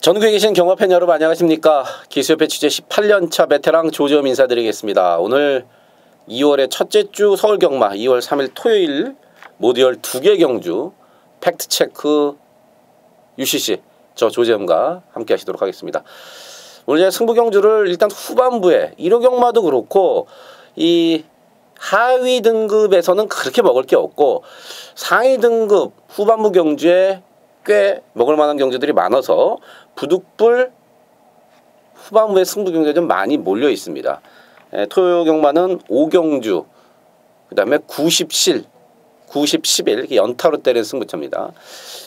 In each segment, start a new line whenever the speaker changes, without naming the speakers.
전국에 계신 경마팬 여러분 안녕하십니까. 기수협회 취재 18년차 베테랑 조지엄 인사드리겠습니다. 오늘 2월의 첫째 주 서울경마 2월 3일 토요일 모두 12개 경주 팩트체크 UCC 저 조지엄과 함께 하시도록 하겠습니다. 오늘 제가 승부경주를 일단 후반부에 1호 경마도 그렇고 이 하위 등급에서는 그렇게 먹을 게 없고 상위 등급 후반부 경주에 꽤 먹을 만한 경주들이 많아서 부득불 후반부에 승부 경주가 좀 많이 몰려 있습니다. 토요 경마는 5경주, 그 다음에 90실, 9011 이렇게 연타로 때리는 승부처입니다.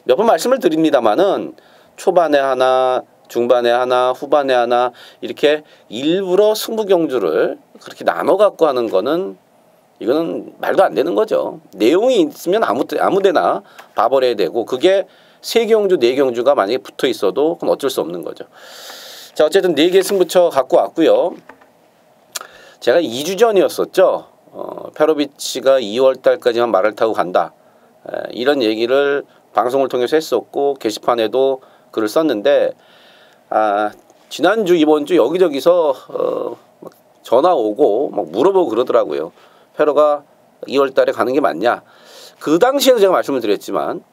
몇 번 말씀을 드립니다만은 초반에 하나, 중반에 하나, 후반에 하나 이렇게 일부러 승부 경주를 그렇게 나눠 갖고 하는 거는 이거는 말도 안 되는 거죠. 내용이 있으면 아무데나 봐버려야 되고 그게 3경주, 4경주가 만약에 붙어 있어도 그건 어쩔 수 없는 거죠. 자, 어쨌든 4개 승부처 갖고 왔고요. 제가 2주 전이었었죠. 페로비치가 2월 달까지만 말을 타고 간다. 이런 얘기를 방송을 통해서 했었고 게시판에도 글을 썼는데 지난주, 이번주 여기저기서 막 전화 오고 막 물어보고 그러더라고요. 페로가 2월 달에 가는 게 맞냐. 그 당시에도 제가 말씀을 드렸지만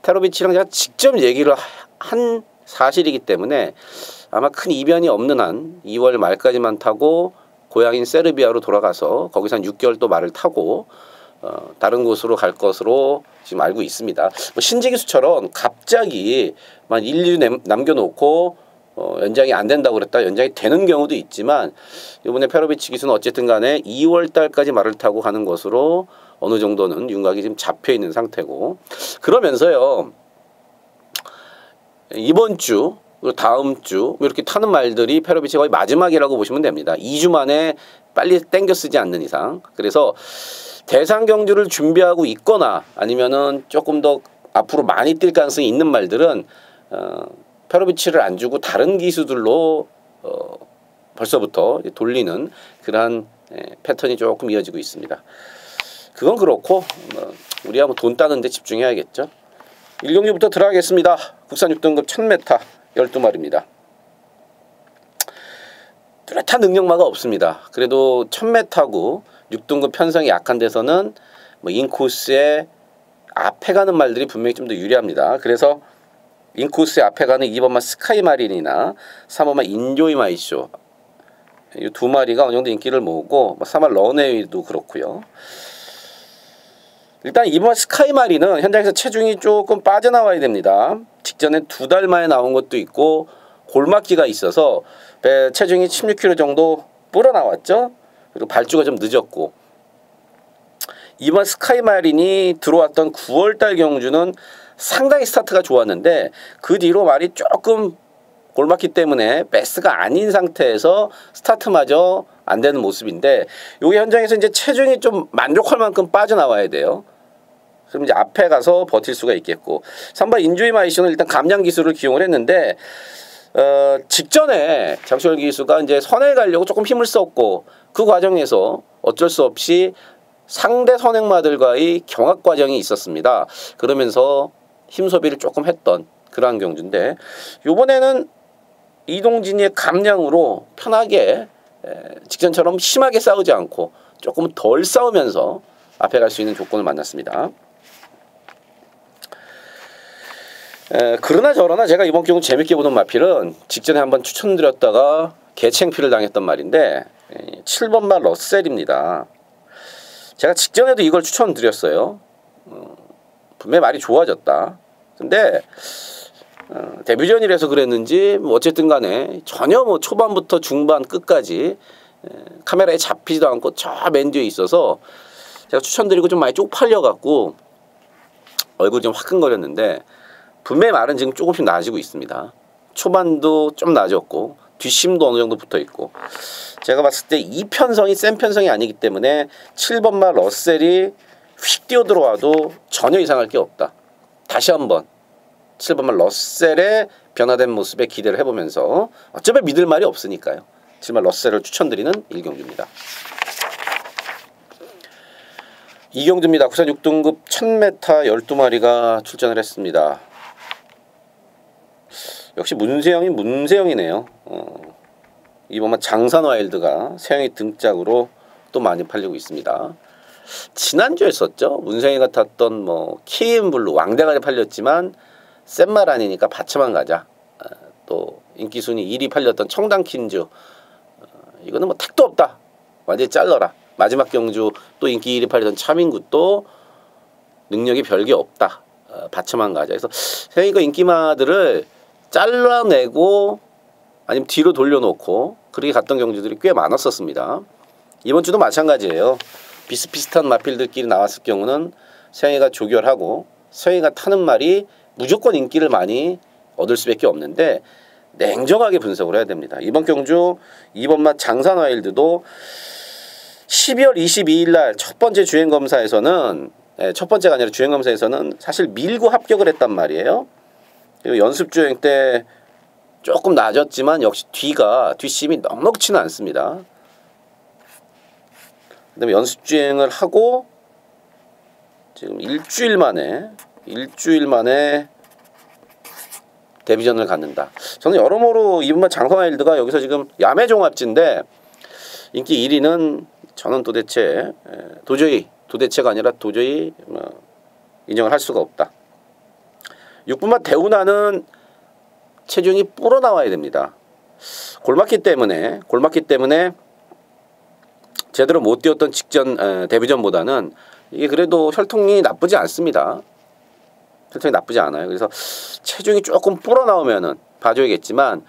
페로비치랑 제가 직접 얘기를 한 사실이기 때문에 아마 큰 이변이 없는 한 2월 말까지만 타고 고향인 세르비아로 돌아가서 거기서 한 6개월 또 말을 타고 다른 곳으로 갈 것으로 지금 알고 있습니다. 뭐 신지기수처럼 갑자기 만 1, 2주 남겨놓고 연장이 안 된다고 그랬다 연장이 되는 경우도 있지만 이번에 페로비치 기수는 어쨌든 간에 2월 달까지 말을 타고 가는 것으로 어느 정도는 윤곽이 지금 잡혀 있는 상태고 그러면서요 이번 주 다음 주 이렇게 타는 말들이 페로비치 거의 마지막이라고 보시면 됩니다. 2주 만에 빨리 땡겨 쓰지 않는 이상. 그래서 대상 경주를 준비하고 있거나 아니면은 조금 더 앞으로 많이 뛸 가능성이 있는 말들은 페로비치를 안 주고 다른 기수들로 벌써부터 돌리는 그러한 패턴이 조금 이어지고 있습니다. 그건 그렇고 우리야 뭐 돈 따는 데 집중해야겠죠. 1경주부터 들어가겠습니다. 국산 6등급 1000m 12마리입니다. 뚜렷한 능력마가 없습니다. 그래도 1000m고 6등급 편성이 약한 데서는 뭐 인코스에 앞에 가는 말들이 분명히 좀 더 유리합니다. 그래서 인코스에 앞에 가는 2번만 스카이 마린이나 3번만 인조이 마이쇼 이 두 마리가 어느 정도 인기를 모으고 3번 런웨이도 그렇고요. 일단 2번 스카이 마린은 현장에서 체중이 조금 빠져나와야 됩니다. 직전에 2달 만에 나온 것도 있고 골막기가 있어서 체중이 16kg 정도 불어나왔죠. 그리고 발주가 좀 늦었고 2번 스카이 마린이 들어왔던 9월달 경주는 상당히 스타트가 좋았는데 그 뒤로 말이 조금 골막기 때문에 베스트가 아닌 상태에서 스타트마저 안 되는 모습인데 요게 현장에서 이제 체중이 좀 만족할 만큼 빠져나와야 돼요. 그럼 이제 앞에 가서 버틸 수가 있겠고 3번 인조이 마이쇼는 일단 감량 기술을 기용을 했는데 직전에 장철 기수가 이제 선에 가려고 조금 힘을 썼고 그 과정에서 어쩔 수 없이 상대 선행마들과의 경합 과정이 있었습니다. 그러면서 힘 소비를 조금 했던 그러한 경주인데 이번에는 이동진이의 감량으로 편하게 직전처럼 심하게 싸우지 않고 조금 덜 싸우면서 앞에 갈 수 있는 조건을 만났습니다. 그러나 저러나 제가 이번 경우 재밌게 보던 마필은 직전에 한번 추천드렸다가 개챙피를 당했던 말인데 7번 말 러셀입니다. 제가 직전에도 이걸 추천드렸어요. 분명히 말이 좋아졌다. 근데 데뷔전이라서 그랬는지 뭐 어쨌든 간에 전혀 뭐 초반부터 중반 끝까지 카메라에 잡히지도 않고 저 맨 뒤에 있어서 제가 추천드리고 좀 많이 쪽팔려 갖고 얼굴이 좀 화끈거렸는데 분명히 말은 지금 조금씩 나아지고 있습니다. 초반도 좀 나아졌고 뒷심도 어느 정도 붙어 있고 제가 봤을 때 이 편성이 센 편성이 아니기 때문에 7번 말 러셀이 휙 뛰어 들어와도 전혀 이상할 게 없다. 다시 한번 7번 말 러셀의 변화된 모습에 기대를 해보면서 어차피 믿을 말이 없으니까요. 7번 러셀을 추천드리는 1경주입니다. 2경주입니다. 국산 6등급 1000m 12마리가 출전을 했습니다. 역시 문세영이 문세영이네요. 이번만 장산와일드가 세영이 등짝으로 또 많이 팔리고 있습니다. 지난주에 썼죠. 문세영이가 탔던 뭐 키인블루 왕대가리 팔렸지만 센 말 아니니까 받쳐만 가자. 또 인기순위 1위 팔렸던 청담킨즈, 이거는 뭐 택도 없다. 완전히 잘라라. 마지막 경주 또 인기 1위 팔렸던 차민구, 능력이 별게 없다. 받쳐만 가자. 그래서 세영이가 인기마들을 잘라내고 아니면 뒤로 돌려놓고 그렇게 갔던 경주들이 꽤 많았었습니다. 이번 주도 마찬가지예요. 비슷비슷한 마필들끼리 나왔을 경우는 세영이가 조결하고 세영이가 타는 말이 무조건 인기를 많이 얻을 수밖에 없는데 냉정하게 분석을 해야 됩니다. 이번 경주 2번 맛 장산와일드도 12월 22일 날 첫 번째 주행검사에서는, 첫 번째가 아니라 주행검사에서는 사실 밀고 합격을 했단 말이에요. 그리고 연습주행 때 조금 낮았지만 역시 뒷심이 넉넉치는 않습니다. 그 다음에 연습주행을 하고 지금 일주일 만에 데뷔전을 갖는다. 저는 여러모로 이번만 장산와일드가 여기서 지금 야매종합지인데 인기 1위는 저는 도대체가 아니라 도저히 인정을 할 수가 없다. 6분맛 대우나는 체중이 불어나와야 됩니다. 골맞기 때문에 제대로 못 뛰었던 직전 데뷔전보다는 이게 그래도 혈통이 나쁘지 않습니다. 혈통이 나쁘지 않아요. 그래서 체중이 조금 불어나오면은 봐줘야겠지만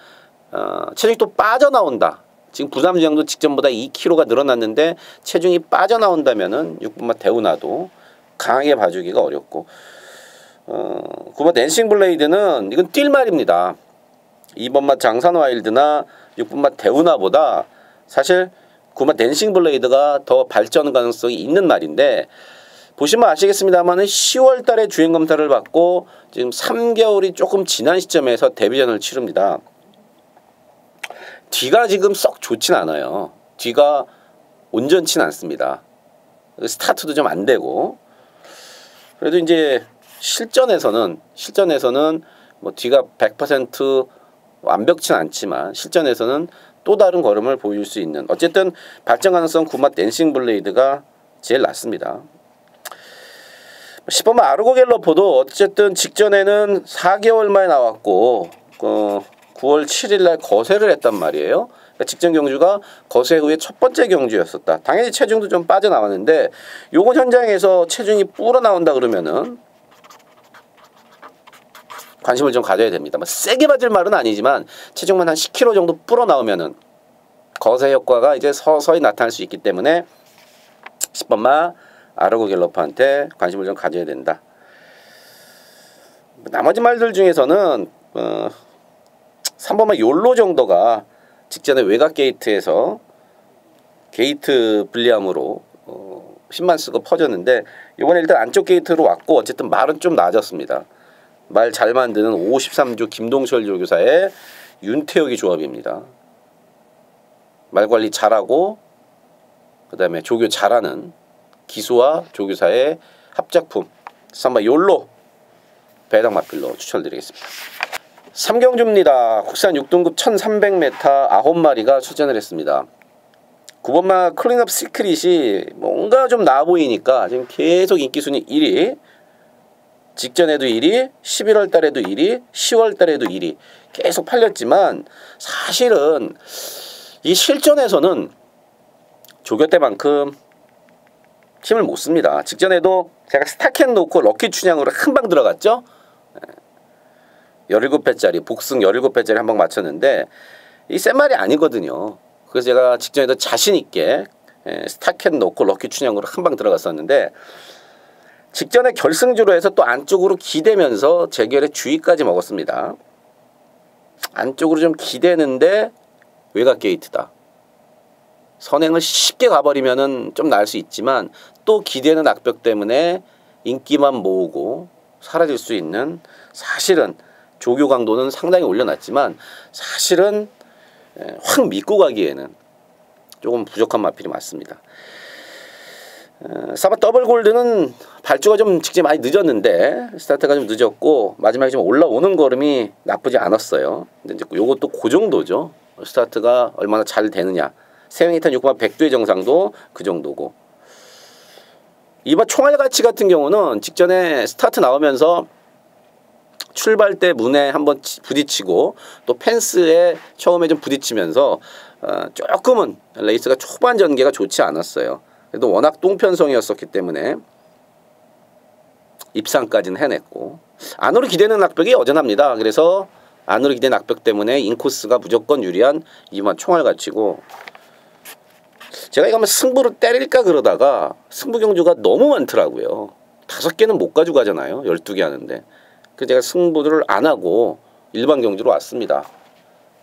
체중이 또 빠져나온다. 지금 부담주행도 직전보다 2kg가 늘어났는데 체중이 빠져나온다면은 6분맛 대우나도 강하게 봐주기가 어렵고 9번 댄싱블레이드는 이건 뛸 말입니다. 2번맛 장산와일드나 6번맛 대우나보다 사실 9번맛 댄싱블레이드가 더 발전 가능성이 있는 말인데 보시면 아시겠습니다만 10월 달에 주행검사를 받고 지금 3개월이 조금 지난 시점에서 데뷔전을 치릅니다. 뒤가 지금 썩 좋진 않아요. 뒤가 온전치는 않습니다. 스타트도 좀 안 되고 그래도 이제 실전에서는 뭐 뒤가 100% 완벽치는 않지만 실전에서는 또 다른 걸음을 보일 수 있는 어쨌든 발전 가능성 9맛 댄싱블레이드가 제일 낫습니다. 10번만 아르고 갤러퍼도 어쨌든 직전에는 4개월 만에 나왔고 9월 7일 날 거세를 했단 말이에요. 그러니까 직전 경주가 거세 후에 첫 번째 경주였었다. 당연히 체중도 좀 빠져나왔는데 요건 현장에서 체중이 불어나온다 그러면은 관심을 좀 가져야 됩니다. 세게 맞을 말은 아니지만 체중만 한 10kg 정도 불어나오면은 거세 효과가 이제 서서히 나타날 수 있기 때문에 10번마 아르고 갤러퍼한테 관심을 좀 가져야 된다. 나머지 말들 중에서는 3번마 욜로 정도가 직전에 외곽 게이트에서 게이트 불리함으로 힘만 쓰고 퍼졌는데 이번에 일단 안쪽 게이트로 왔고 어쨌든 말은 좀 나아졌습니다. 말 잘 만드는 53조 김동철 조교사의 윤태혁이 조합입니다. 말 관리 잘하고 그 다음에 조교 잘하는 기수와 조교사의 합작품 3번 욜로 배당 마필로 추천드리겠습니다. 3경주입니다. 국산 6등급 1300m 9마리가 출전을 했습니다. 9번마 클린업 시크릿이 뭔가 좀 나아 보이니까 지금 계속 인기순위 1위, 직전에도 1위, 11월 달에도 1위, 10월 달에도 1위 계속 팔렸지만 사실은 이 실전에서는 조교 때만큼 힘을 못 씁니다. 직전에도 제가 스타캔 놓고 럭키 춘향으로 한 방 들어갔죠. 17배짜리 복승 17배짜리 한 방 맞췄는데 이 센 말이 아니거든요. 그래서 제가 직전에도 자신 있게 스타캔 놓고 럭키 춘향으로 한 방 들어갔었는데 직전에 결승주로 해서 또 안쪽으로 기대면서 재결에 주의까지 먹었습니다. 안쪽으로 좀 기대는데 외곽 게이트다. 선행을 쉽게 가버리면은 좀 나을 수 있지만 또 기대는 악벽 때문에 인기만 모으고 사라질 수 있는 사실은 조교 강도는 상당히 올려놨지만 사실은 확 믿고 가기에는 조금 부족한 마필이 맞습니다. 사바 더블 골드는 발주가 좀 직접 많이 늦었는데 스타트가 좀 늦었고 마지막에 좀 올라오는 걸음이 나쁘지 않았어요. 근데 이제 요것도 그 정도죠. 스타트가 얼마나 잘 되느냐. 세명이탄 6번 100도의 정상도 그 정도고. 이번 총알 가치 같은 경우는 직전에 스타트 나오면서 출발 때 문에 한번 부딪히고 또 펜스에 처음에 좀 부딪히면서 조금은 레이스가 초반 전개가 좋지 않았어요. 그래도 워낙 똥편성이었었기 때문에 입상까지는 해냈고 안으로 기대는 낙벽이 여전합니다. 그래서 안으로 기대 낙벽 때문에 인코스가 무조건 유리한 이번 총알 가치고 제가 이거 한번 승부를 때릴까 그러다가 승부 경주가 너무 많더라고요. 5개는 못 가지고 가잖아요. 12개 하는데. 그래서 제가 승부를 안 하고 일반 경주로 왔습니다.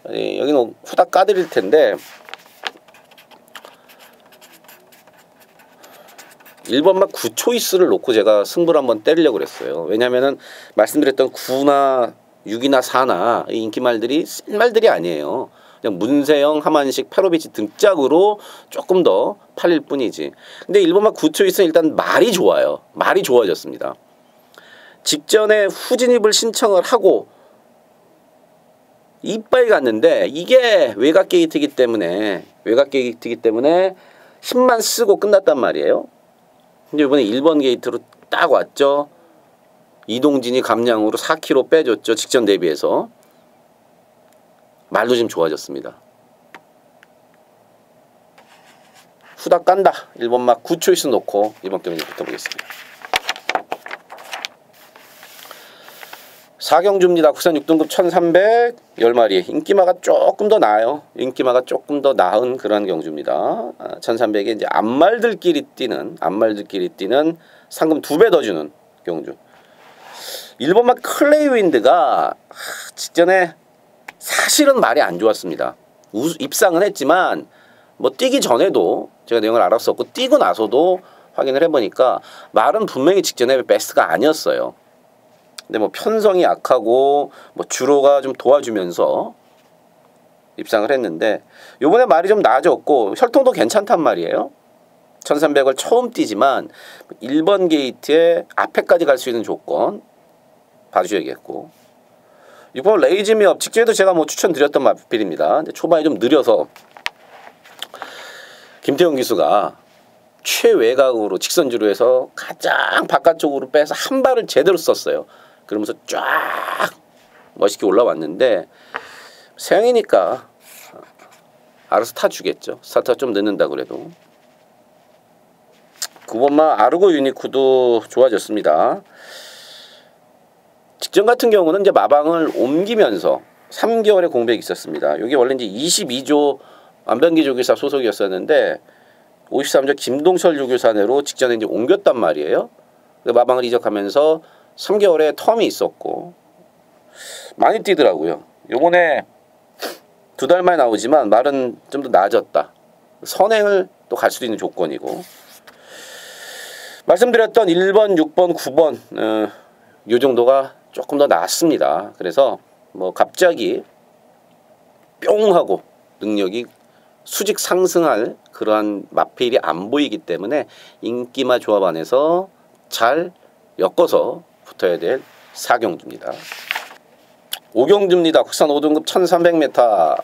여기는 후딱 까드릴 텐데 1번만 9초이스를 놓고 제가 승부를 한번 때리려고 그랬어요. 왜냐면은 말씀드렸던 9나 6이나 4나 이 인기말들이 센 말들이 아니에요. 그냥 문세영, 하만식, 페로비치 등짝으로 조금 더 팔릴 뿐이지. 근데 1번만 9초이스는 일단 말이 좋아요. 말이 좋아졌습니다. 직전에 후진입을 신청을 하고 이빨 갔는데 이게 외곽 게이트이기 때문에 10만 쓰고 끝났단 말이에요. 근데 이번에 1번 게이트로 딱 왔죠. 이동진이 감량으로 4kg 빼줬죠. 직전 대비해서. 말도 좀 좋아졌습니다. 후딱 깐다. 1번 막 9초이스 놓고 이번 경기 붙어보겠습니다. 4경주입니다. 국산 6등급 1300 10마리. 인기마가 조금 더 나아요. 인기마가 조금 더 나은 그런 경주입니다. 1300에 이제 앞말들끼리 뛰는 상금 2배 더 주는 경주. 1번만 클레이 윈드가 직전에 사실은 말이 안 좋았습니다. 입상은 했지만 뭐 뛰기 전에도 제가 내용을 알았었고 뛰고 나서도 확인을 해보니까 말은 분명히 직전에 베스트가 아니었어요. 근데 뭐 편성이 약하고 뭐 주로가 좀 도와주면서 입상을 했는데 요번에 말이 좀 나아졌고 혈통도 괜찮단 말이에요. 1300을 처음 뛰지만 1번 게이트에 앞에까지 갈 수 있는 조건 봐주셔야겠고 6번 레이즈미업 직전에도 제가 뭐 추천드렸던 마필입니다. 근데 초반에 좀 느려서 김태형 기수가 최외곽으로 직선주로 해서 가장 바깥쪽으로 빼서 한 발을 제대로 썼어요. 그러면서 쫙 멋있게 올라왔는데 세영이니까 알아서 타주겠죠. 스타트가 좀 늦는다 그래도. 9번마 아르고 유니쿠도 좋아졌습니다. 직전 같은 경우는 이제 마방을 옮기면서 3개월의 공백이 있었습니다. 이게 원래 이제 22조 안병기 조교사 소속이었었는데 53조 김동철 조교사내로 직전에 이제 옮겼단 말이에요. 마방을 이적하면서 3개월의 텀이 있었고 많이 뛰더라고요. 요번에 2달 만에 나오지만 말은 좀 더 나아졌다. 선행을 또 갈 수도 있는 조건이고 말씀드렸던 1번, 6번, 9번 요 정도가 조금 더 나았습니다. 그래서 뭐 갑자기 뿅 하고 능력이 수직 상승할 그러한 마필이 안 보이기 때문에 인기마 조합 안에서 잘 엮어서 붙어야 될 4경주입니다. 5경주입니다. 국산 5등급 1300m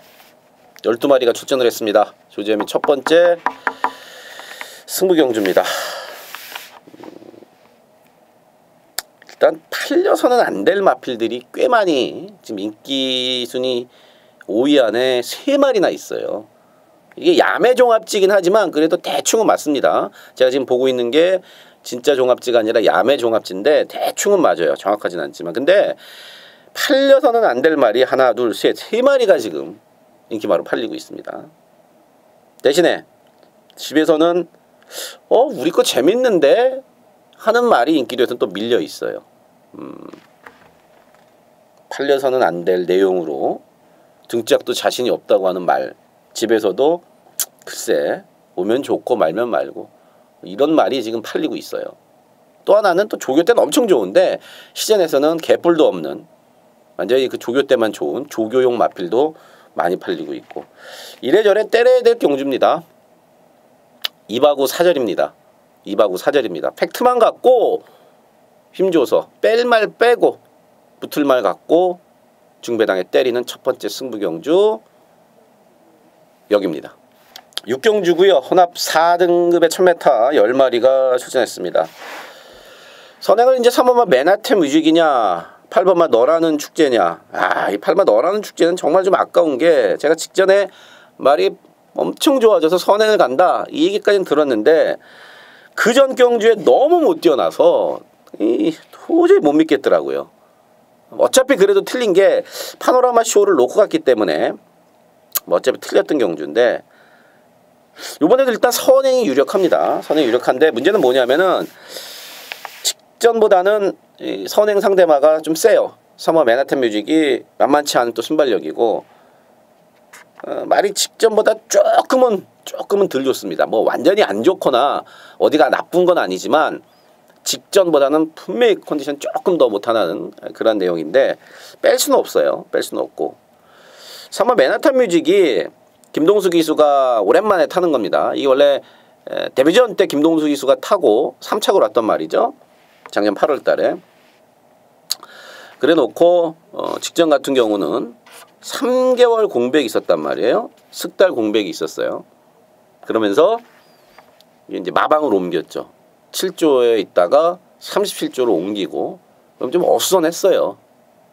12마리가 출전을 했습니다. 조재미 첫 번째 승부경주입니다. 일단 팔려서는 안 될 마필들이 꽤 많이 지금 인기 순위 5위 안에 3마리나 있어요. 이게 야매 종합지긴 하지만 그래도 대충은 맞습니다. 제가 지금 보고 있는 게 진짜 종합지가 아니라 야매 종합지인데 대충은 맞아요. 정확하진 않지만. 근데 팔려서는 안 될 말이 하나, 둘, 셋, 3마리가 지금 인기마로 팔리고 있습니다. 대신에 집에서는 우리 거 재밌는데 하는 말이 인기도에서는 또 밀려 있어요. 팔려서는 안 될 내용으로 등짝도 자신이 없다고 하는 말 집에서도 글쎄 오면 좋고 말면 말고 이런 말이 지금 팔리고 있어요. 또 하나는 또 조교 때는 엄청 좋은데 시즌에서는 개뿔도 없는 완전히 그 조교 때만 좋은 조교용 마필도 많이 팔리고 있고 이래저래 때려야 될 경주입니다. 2하고 4절입니다. 2바구 사절입니다. 팩트만 갖고 힘줘서 뺄 말 빼고 붙을 말 갖고 중배당에 때리는 첫 번째 승부경주 여기입니다. 6경주고요. 혼합 4등급의 1000m 10마리가 출전했습니다. 선행을 이제 3번마 맨하탄 뮤직이냐 8번마 너라는 축제냐. 이 8번마 너라는 축제는 정말 좀 아까운 게 제가 직전에 말이 엄청 좋아져서 선행을 간다 이 얘기까지는 들었는데 그 전 경주에 너무 못 뛰어나서 도저히 못 믿겠더라고요. 어차피 그래도 틀린 게 파노라마 쇼를 놓고 갔기 때문에 어차피 틀렸던 경주인데 이번에도 일단 선행이 유력합니다. 선행이 유력한데 문제는 뭐냐면은 직전보다는 선행 상대마가 좀 세요. 3번 맨하탄 뮤직이 만만치 않은 또 순발력이고 말이 직전보다 조금은 덜 좋습니다. 뭐 완전히 안 좋거나 어디가 나쁜 건 아니지만 직전보다는 분명히 컨디션 조금 더 못하는 그런 내용인데 뺄 수는 없어요. 뺄 수는 없고 3번 맨하탄 뮤직이 김동수 기수가 오랜만에 타는 겁니다. 이게 원래 데뷔전 때 김동수 기수가 타고 3착으로 왔단 말이죠. 작년 8월 달에. 그래 놓고 직전 같은 경우는 3개월 공백이 있었단 말이에요. 석 달 공백이 있었어요. 그러면서 이제 마방으로 옮겼죠. 7조에 있다가 37조로 옮기고 그럼 좀 어수선했어요.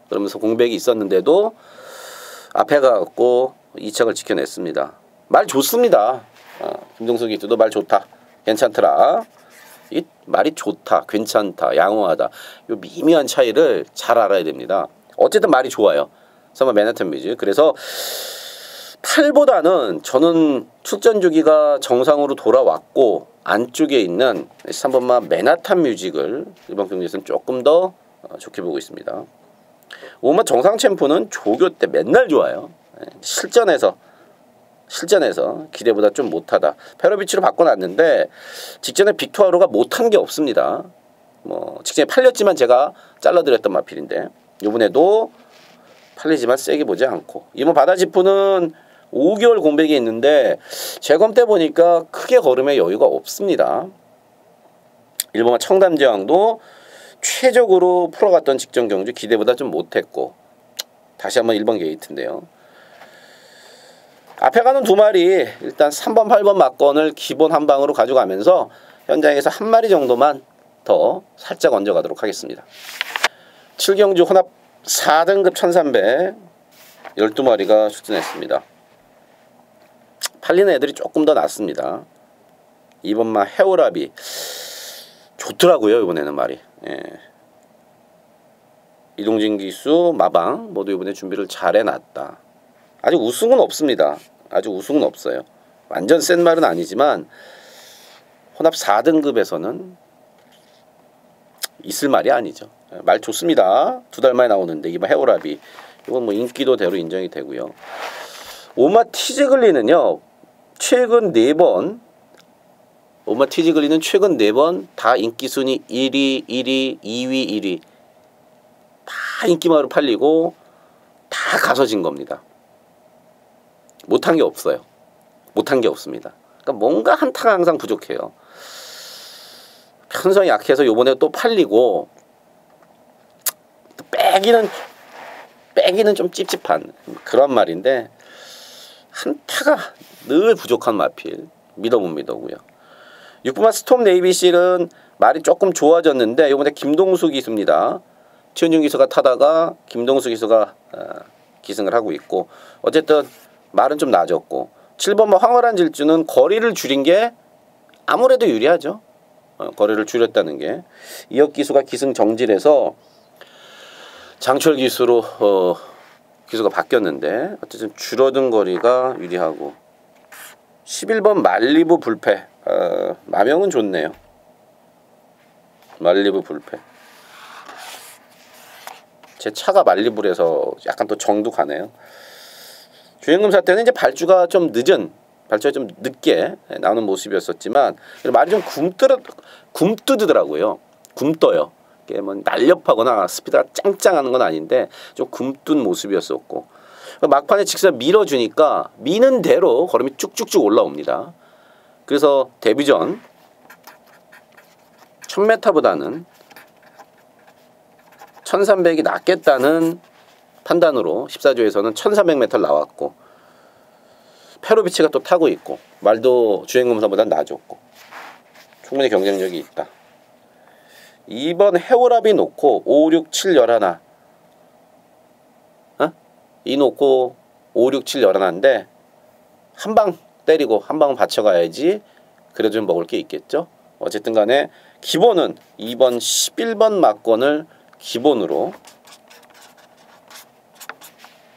그러면서 공백이 있었는데도 앞에 가갖고 2착을 지켜냈습니다. 말 좋습니다. 김동수 기수도 말 좋다. 괜찮더라. 이 말이 좋다. 괜찮다. 양호하다. 요 미미한 차이를 잘 알아야 됩니다. 어쨌든 말이 좋아요. 3번 맨하탄 뮤직. 그래서 8보다는 저는 출전 주기가 정상으로 돌아왔고 안쪽에 있는 3번마 맨하탄 뮤직을 이번 경기에서는 조금 더 좋게 보고 있습니다. 5번 정상 챔프는 조교 때 맨날 좋아요. 실전에서 기대보다 좀 못하다. 페로비치로 바꿔놨는데 직전에 빅토아로가 못한 게 없습니다. 뭐 직전에 팔렸지만 제가 잘라드렸던 마필인데 이번에도 팔리지만 세게 보지 않고 이번 바다지프는 5개월 공백이 있는데 재검 때 보니까 크게 걸음에 여유가 없습니다. 1번마 청담제왕도 최적으로 풀어갔던 직전 경주 기대보다 좀 못했고 다시 한번 1번 게이트인데요. 앞에 가는 두 마리 일단 3번 8번 막건을 기본 한 방으로 가져가면서 현장에서 한 마리 정도만 더 살짝 얹어가도록 하겠습니다. 7경주 혼합 4등급 1300 12마리가 출전했습니다. 팔리는 애들이 조금 더 낫습니다. 2번마 해오라비 좋더라고요. 이번에는 말이. 이동진 기수 마방 모두 이번에 준비를 잘 해놨다. 아직 우승은 없습니다. 아직 우승은 없어요. 완전 센 말은 아니지만 혼합 4등급에서는 있을 말이 아니죠. 말 좋습니다. 2달 만에 나오는데 이번 해오라비 이건 뭐 인기도대로 인정이 되고요. 오마 티즈글리는요 최근 4번 오마 티즈글리는 최근 4번 다 인기순위 1위, 2위, 1위 다 인기마로 팔리고 다 가서 진 겁니다. 못한 게 없어요. 못한 게 없습니다. 그러니까 뭔가 한타가 항상 부족해요. 편성이 약해서 요번에 또 팔리고 또 빼기는 좀 찝찝한 그런 말인데 한타가 늘 부족한 마필 믿어본 믿어고요. 6번마 스톰 네이비실은 말이 조금 좋아졌는데 요번에 김동수 기수입니다. 최은중 기수가 타다가 김동수 기수가 기승을 하고 있고 어쨌든 말은 좀 나아졌고 7번마 황홀한 질주는 거리를 줄인 게 아무래도 유리하죠. 거리를 줄였다는 게 이혁 기수가 기승 정질해서 장철 기수로 기수가 바뀌었는데 어쨌든 줄어든 거리가 유리하고 11번 말리부 불패 마명은 좋네요. 말리부 불패 제 차가 말리부라서 약간 또 정도 가네요. 주행금사 때는 이제 발주가 좀 늦게 나오는 모습이었었지만 말이 좀 굼뜨더라고요. 굼떠요. 이게 뭐 날렵하거나 스피드가 짱짱하는 건 아닌데 좀 굼뜬 모습이었었고 막판에 직선 밀어주니까 미는 대로 걸음이 쭉쭉쭉 올라옵니다. 그래서 데뷔전 1000m보다는 1300이 낫겠다는 판단으로 14조에서는 1300m를 나왔고, 페로비치가 또 타고 있고, 말도 주행검사보다는 나아졌고, 충분히 경쟁력이 있다. 2번 해오라비 놓고 5, 6, 7, 11 이 놓고 5, 6, 7, 11인데 한 방 때리고 한 방은 받쳐가야지 그래도 좀 먹을 게 있겠죠. 어쨌든 간에 기본은 2번 11번 막권을 기본으로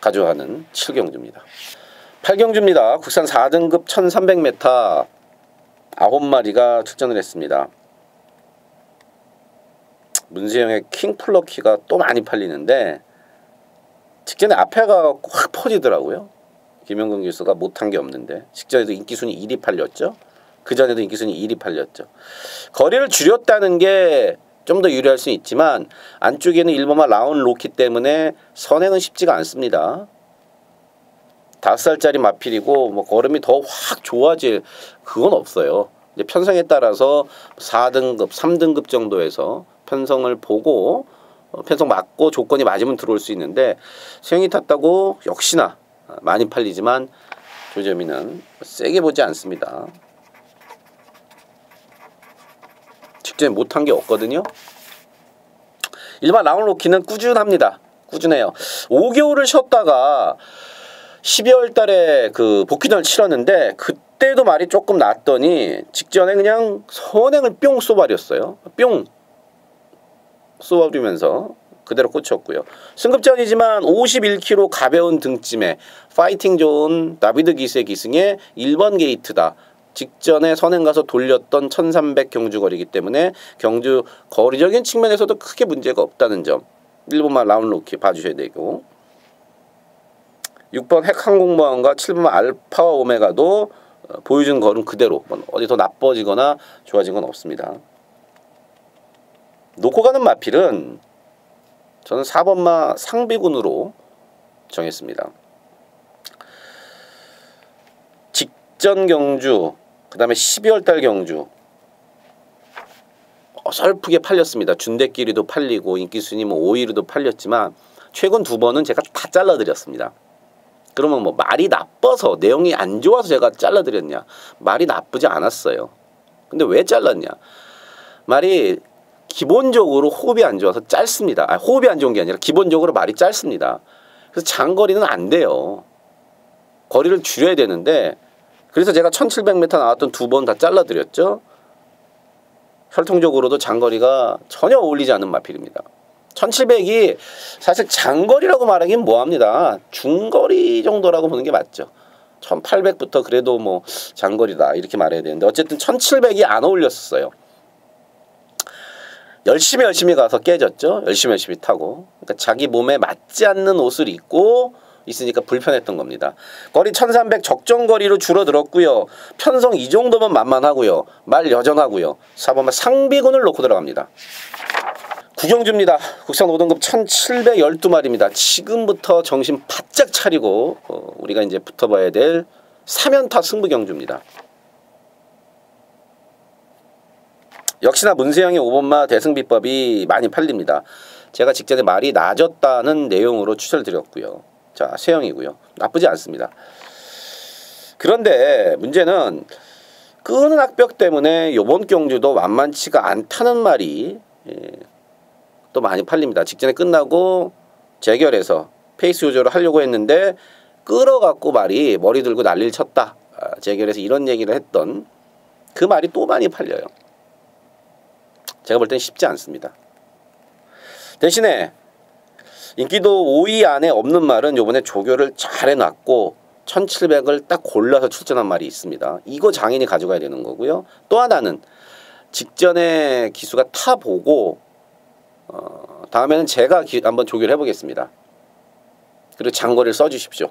가져가는 7경주입니다. 8경주입니다. 국산 4등급 1300m 9마리가 출전을 했습니다. 문세영의 킹플러키가 또 많이 팔리는데 직전에 앞에가 확 퍼지더라고요. 김영근 교수가 못한 게 없는데 직전에도 인기순위 1위 팔렸죠. 그전에도 인기순위 1위 팔렸죠. 거리를 줄였다는 게 좀 더 유리할 수는 있지만 안쪽에는 일본말 라운 로키 때문에 선행은 쉽지가 않습니다. 5살짜리 마필이고 뭐 걸음이 더 확 좋아질 그건 없어요. 이제 편성에 따라서 4등급, 3등급 정도에서 편성을 보고 편성 맞고 조건이 맞으면 들어올 수 있는데 세영이 탔다고 역시나 많이 팔리지만 조재민은 세게 보지 않습니다. 직전에 못한 게 없거든요. 일반 라운로키는 꾸준합니다. 꾸준해요. 5개월을 쉬었다가 12월 달에 그 복귀전을 치렀는데 그때도 말이 조금 났더니 직전에 그냥 선행을 뿅 쏘버렸어요. 뿅 쏘아버리면서 그대로 꽂혔고요. 승급전이지만 51kg 가벼운 등짐에 파이팅 좋은 다비드 기스의 기승에 1번 게이트다. 직전에 선행 가서 돌렸던 1300 경주 거리이기 때문에 경주 거리적인 측면에서도 크게 문제가 없다는 점. 일본말 라운로키 봐주셔야 되고 6번 핵항공모함과 7번 알파와 오메가도 보여준 걸음 그대로 어디 더 나빠지거나 좋아진 건 없습니다. 놓고 가는 마필은 저는 4번마 상비군으로 정했습니다. 직전 경주, 그 다음에 12월 달 경주 어설프게 팔렸습니다. 준대끼리도 팔리고 인기순위 뭐 5위로도 팔렸지만 최근 2번은 제가 다 잘라드렸습니다. 그러면 뭐 말이 나빠서 내용이 안 좋아서 제가 잘라드렸냐? 말이 나쁘지 않았어요. 근데 왜 잘랐냐? 말이 기본적으로 호흡이 안 좋아서 짧습니다. 호흡이 안 좋은 게 아니라 기본적으로 말이 짧습니다. 그래서 장거리는 안 돼요. 거리를 줄여야 되는데 그래서 제가 1700m 나왔던 2번 다 잘라드렸죠. 혈통적으로도 장거리가 전혀 어울리지 않는 마필입니다. 1700이 사실 장거리라고 말하긴 뭐합니다. 중거리 정도라고 보는 게 맞죠. 1800부터 그래도 뭐 장거리다 이렇게 말해야 되는데 어쨌든 1700이 안 어울렸었어요. 열심히 가서 깨졌죠. 열심히 타고. 그러니까 자기 몸에 맞지 않는 옷을 입고 있으니까 불편했던 겁니다. 거리 1300 적정거리로 줄어들었고요. 편성 이 정도면 만만하고요. 말 여전하고요. 4번만 상비군을 놓고 들어갑니다. 구경주입니다. 국산 5등급 1712마리입니다. 지금부터 정신 바짝 차리고 우리가 이제 붙어봐야 될 3연타 승부경주입니다. 역시나 문세영의 5번마 대승비법이 많이 팔립니다. 제가 직전에 말이 낮았다는 내용으로 추천을 드렸고요. 자, 세영이고요. 나쁘지 않습니다. 그런데 문제는 끄는 악벽 때문에 이번 경주도 만만치가 않다는 말이 또 많이 팔립니다. 직전에 끝나고 재결해서 페이스 조절을 하려고 했는데 끌어갖고 말이 머리 들고 난리를 쳤다. 재결해서 이런 얘기를 했던 그 말이 또 많이 팔려요. 제가 볼 땐 쉽지 않습니다. 대신에 인기도 5위 안에 없는 말은 요번에 조교를 잘 해놨고 1700을 딱 골라서 출전한 말이 있습니다. 이거 장인이 가져가야 되는 거고요. 또 하나는 직전에 기수가 타보고 다음에는 제가 한번 조교를 해보겠습니다. 그리고 장거리를 써주십시오.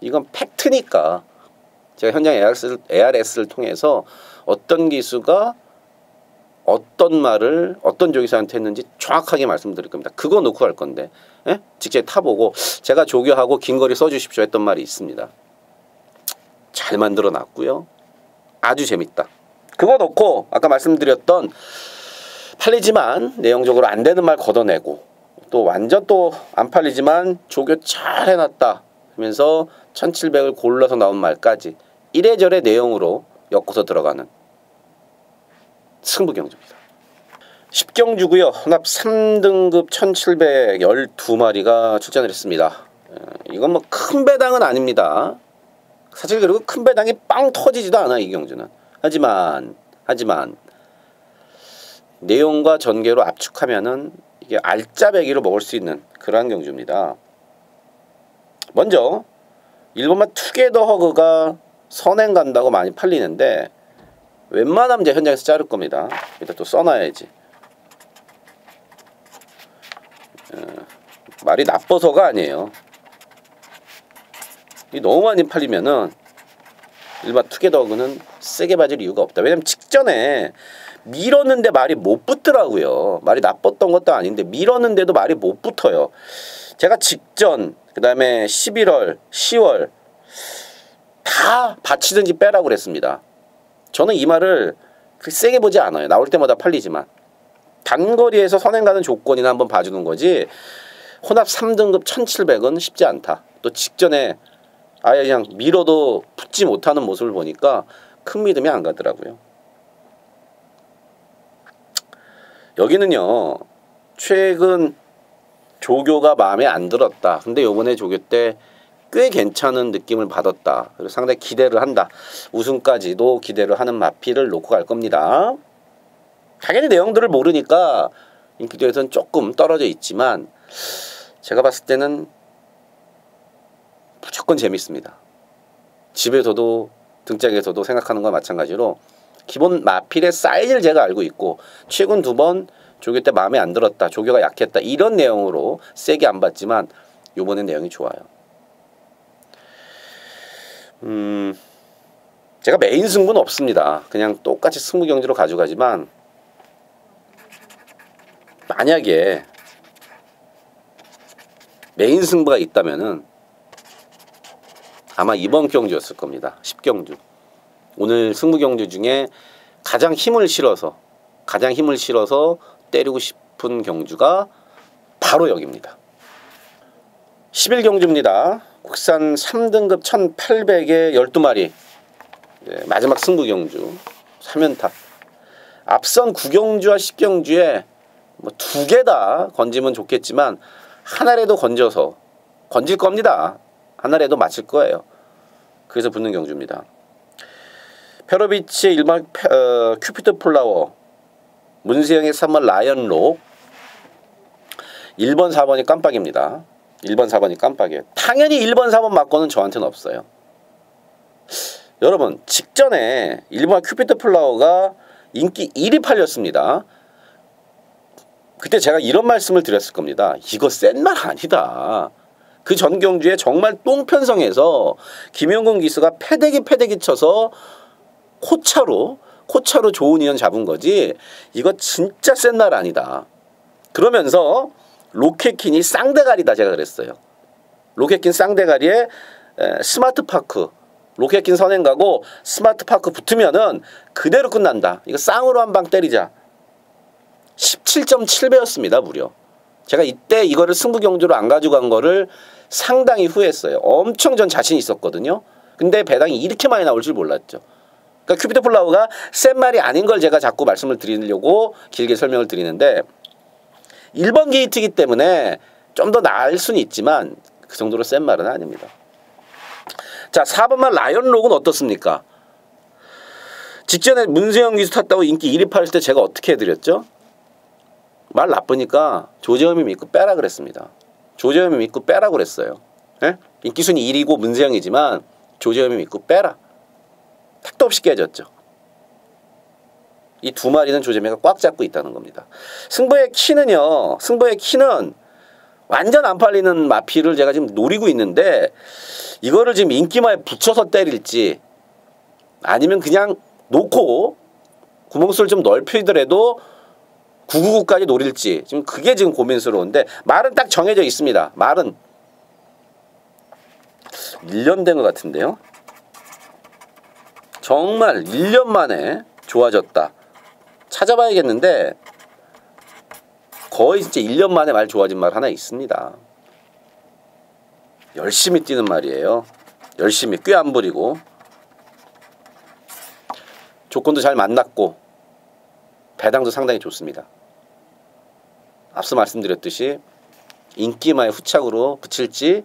이건 팩트니까 제가 현장 ARS를 통해서 어떤 기수가 어떤 말을 어떤 조교사한테 했는지 정확하게 말씀드릴 겁니다. 그거 놓고 갈 건데 직접 타보고 제가 조교하고 긴 거리 써주십시오 했던 말이 있습니다. 잘 만들어 놨고요. 아주 재밌다. 그거 놓고 아까 말씀드렸던 팔리지만 내용적으로 안 되는 말 걷어내고 또 완전 또 안 팔리지만 조교 잘 해놨다 하면서 1700을 골라서 나온 말까지 이래저래 내용으로 엮어서 들어가는 승부경주입니다. 10경주고요. 혼합 3등급 1712마리가 출전을 했습니다. 이건 뭐 큰 배당은 아닙니다. 사실 그리고 큰 배당이 빵 터지지도 않아 이 경주는. 하지만 내용과 전개로 압축하면은 이게 알짜배기로 먹을 수 있는 그러한 경주입니다. 먼저 1번마 투게더 허그가 선행 간다고 많이 팔리는데 웬만하면 이제 현장에서 자를 겁니다. 일단 또 써놔야지. 말이 나빠서가 아니에요. 이 너무 많이 팔리면은 일반 투게더그는 세게 맞을 이유가 없다. 왜냐면 직전에 밀었는데 말이 못 붙더라고요. 말이 나빴던 것도 아닌데 밀었는데도 말이 못 붙어요. 제가 직전 그 다음에 11월, 10월 다 받치든지 빼라고 그랬습니다. 저는 이 말을 그렇게 세게 보지 않아요. 나올 때마다 팔리지만 단거리에서 선행 가는 조건이나 한번 봐주는 거지 혼합 3등급 1700은 쉽지 않다. 또 직전에 아예 그냥 밀어도 붙지 못하는 모습을 보니까 큰 믿음이 안 가더라고요. 여기는요 최근 조교가 마음에 안 들었다. 근데 요번에 조교 때 꽤 괜찮은 느낌을 받았다. 그리고 상당히 기대를 한다. 우승까지도 기대를 하는 마피를 놓고 갈 겁니다. 당연히 내용들을 모르니까 인기도에서는 조금 떨어져 있지만 제가 봤을 때는 무조건 재밌습니다. 집에서도 등짝에서도 생각하는 거와 마찬가지로 기본 마필의 사이즈를 제가 알고 있고 최근 2번 조교 때 마음에 안 들었다. 조교가 약했다. 이런 내용으로 세게 안 봤지만 요번엔 내용이 좋아요. 제가 메인 승부는 없습니다. 그냥 똑같이 승부경주로 가져가지만 만약에 메인 승부가 있다면은 아마 이번 경주였을 겁니다. 10경주. 오늘 승부경주 중에 가장 힘을 실어서 때리고 싶은 경주가 바로 여기입니다. 11경주입니다. 국산 3등급 1800에 12마리 마지막 승부경주 3연타. 앞선 9경주와 10경주에 뭐 2개 다 건지면 좋겠지만 하나라도 건져서 건질 겁니다. 하나라도 맞힐 거예요. 그래서 붙는 경주입니다. 페로비치의 1번 큐피드 플라워, 문세영의 3번 라이언록, 1번 4번이 깜빡입니다. 1번 4번이 깜빡이에요. 당연히 1번 4번 맞고는 저한테는 없어요. 여러분 직전에 1번 큐피드 플라워가 인기 1위 팔렸습니다. 그때 제가 이런 말씀을 드렸을 겁니다. 이거 센 말 아니다. 그 전 경주에 정말 똥편성에서 김용근 기수가 패대기 쳐서 코차로 좋은 인연 잡은 거지 이거 진짜 센 말 아니다. 그러면서 로켓킨이 쌍대가리다 제가 그랬어요. 로켓킨 쌍대가리에 스마트파크 로켓킨 선행 가고 스마트파크 붙으면은 그대로 끝난다. 이거 쌍으로 한 방 때리자. 17.7배였습니다 무려. 제가 이때 이거를 승부경주로 안 가져간 거를 상당히 후회했어요. 엄청 전 자신 있었거든요. 근데 배당이 이렇게 많이 나올 줄 몰랐죠. 그러니까 큐피드 플라워가 센 말이 아닌 걸 제가 자꾸 말씀을 드리려고 길게 설명을 드리는데 1번 게이트이기 때문에 좀 더 나을 수는 있지만 그 정도로 센 말은 아닙니다. 자 4번만 라이언록은 어떻습니까? 직전에 문세영 기수 탔다고 인기 1위 팔을 때 제가 어떻게 해드렸죠? 말 나쁘니까 조재범이 믿고 빼라 그랬습니다. 조재범이 믿고 빼라 그랬어요. 예? 인기순위 1위고 문세영이지만 조재범이 믿고 빼라. 택도 없이 깨졌죠. 이 2마리는 조재범이가 꽉 잡고 있다는 겁니다. 승부의 키는요. 승부의 키는 완전 안 팔리는 마피를 제가 지금 노리고 있는데 이거를 지금 인기마에 붙여서 때릴지 아니면 그냥 놓고 구멍수를 좀 넓히더라도 999까지 노릴지 지금 그게 지금 고민스러운데 말은 딱 정해져 있습니다. 말은 1년 된 것 같은데요. 정말 1년 만에 좋아졌다. 찾아봐야겠는데 거의 진짜 1년 만에 말 좋아진 말 하나 있습니다. 열심히 뛰는 말이에요. 열심히 꽤 안 부리고 조건도 잘 만났고 배당도 상당히 좋습니다. 앞서 말씀드렸듯이 인기마의 후착으로 붙일지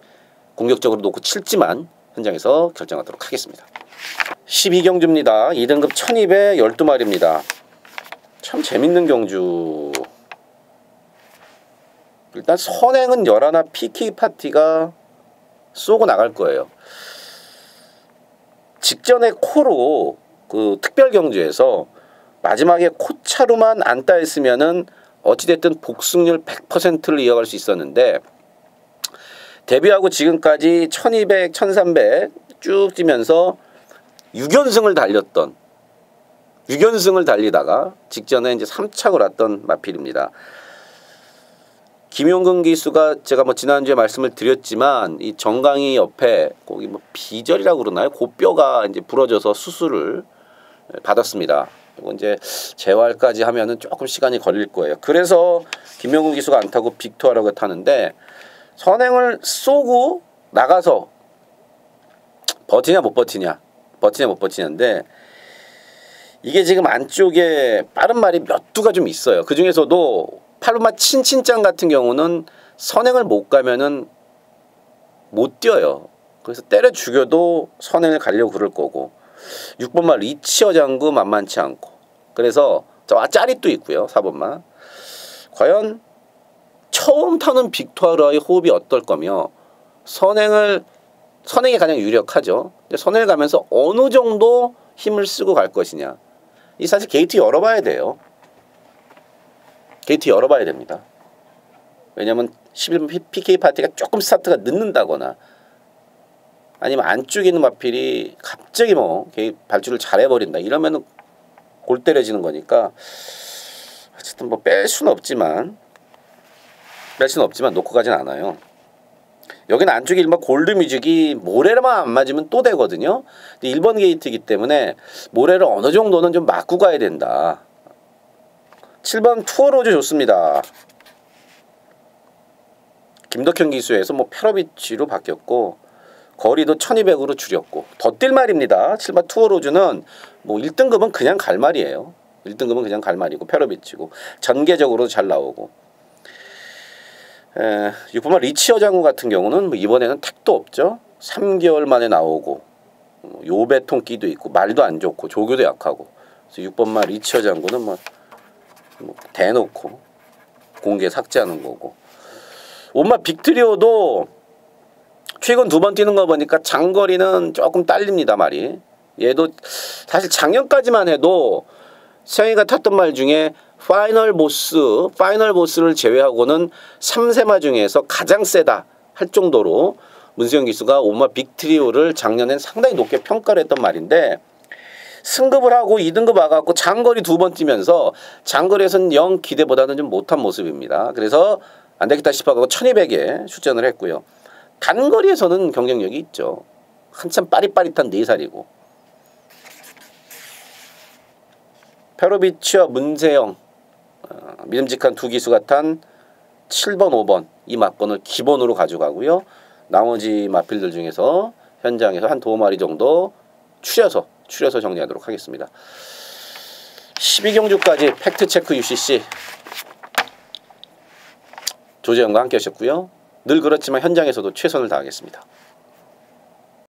공격적으로 놓고 칠지만 현장에서 결정하도록 하겠습니다. 12경주입니다. 2등급 1200 12마리입니다. 참 재밌는 경주. 일단 선행은 11 PK 파티가 쏘고 나갈 거예요. 직전에 코로 그 특별 경주에서 마지막에 코차로만 안 따였으면은 어찌됐든 복승률 100%를 이어갈 수 있었는데 데뷔하고 지금까지 1200, 1300 쭉 뛰면서 6연승을 달리다가 직전에 이제 3착을 왔던 마필입니다. 김용근 기수가 제가 뭐 지난주에 말씀을 드렸지만 이 정강이 옆에 거기 뭐 비절이라고 그러나요? 고뼈가 이제 부러져서 수술을 받았습니다. 그리고 이제 재활까지 하면은 조금 시간이 걸릴 거예요. 그래서 김용근 기수가 안 타고 빅투어라고 타는데 선행을 쏘고 나가서 버티냐 못 버티냐인데 이게 지금 안쪽에 빠른 말이 몇 두가 좀 있어요. 그 중에서도 8번마 친친짱 같은 경우는 선행을 못 가면은 못 뛰어요. 그래서 때려 죽여도 선행을 가려고 그럴 거고 6번마 리치어 장구 만만치 않고 그래서 짜릿도 있고요. 4번마 과연 처음 타는 빅투어의 호흡이 어떨 거며 선행이 가장 유력하죠. 선행을 가면서 어느 정도 힘을 쓰고 갈 것이냐. 이 사실 게이트 열어봐야 돼요. 게이트 열어봐야 됩니다. 왜냐면 11번 PK 파티가 조금 스타트가 늦는다거나 아니면 안쪽에 있는 마필이 갑자기 뭐 발주를 잘해버린다 이러면은 골 때려지는 거니까 어쨌든 뭐 뺄 수는 없지만 놓고 가진 않아요. 여기는 안쪽에 일반 골드뮤직이 모래만 안 맞으면 또 되거든요. 근데 1번 게이트이기 때문에 모래를 어느 정도는 좀 맞고 가야 된다. 7번 투어로즈 좋습니다. 김덕현 기수에서 뭐 페러비치로 바뀌었고 거리도 1200으로 줄였고 더 뛸 말입니다. 7번 투어로즈는 뭐 1등급은 그냥 갈 말이에요. 1등급은 그냥 갈 말이고 페러비치고 전개적으로 잘 나오고 6번마 리치어 장구 같은 경우는 뭐 이번에는 택도 없죠. 3개월 만에 나오고 요배통 끼도 있고 말도 안 좋고 조교도 약하고 그래서 6번마 리치어 장구는 뭐 대놓고 공개 삭제하는 거고 5번마 빅트리오도 최근 2번 뛰는 거 보니까 장거리는 조금 딸립니다. 말이 얘도 사실 작년까지만 해도 세영이가 탔던 말 중에 파이널 보스를 제외하고는 3세마 중에서 가장 세다 할 정도로 문세영 기수가 5번마 빅트리오를 작년엔 상당히 높게 평가를 했던 말인데 승급을 하고 2등급 와갖고 장거리 2번 뛰면서 장거리에서는 영 기대보다는 좀 못한 모습입니다. 그래서 안 되겠다 싶어서 1200에 출전을 했고요. 단거리에서는 경쟁력이 있죠. 한참 빠릿빠릿한 4살이고 페로비치와 문세영 믿음직한 두 기수가 탄 7번, 5번 이 막번을 기본으로 가져가고요. 나머지 마필들 중에서 현장에서 한 2마리 정도 추려서 정리하도록 하겠습니다. 12경주까지 팩트체크 UCC 조재현과 함께 하셨고요. 늘 그렇지만 현장에서도 최선을 다하겠습니다.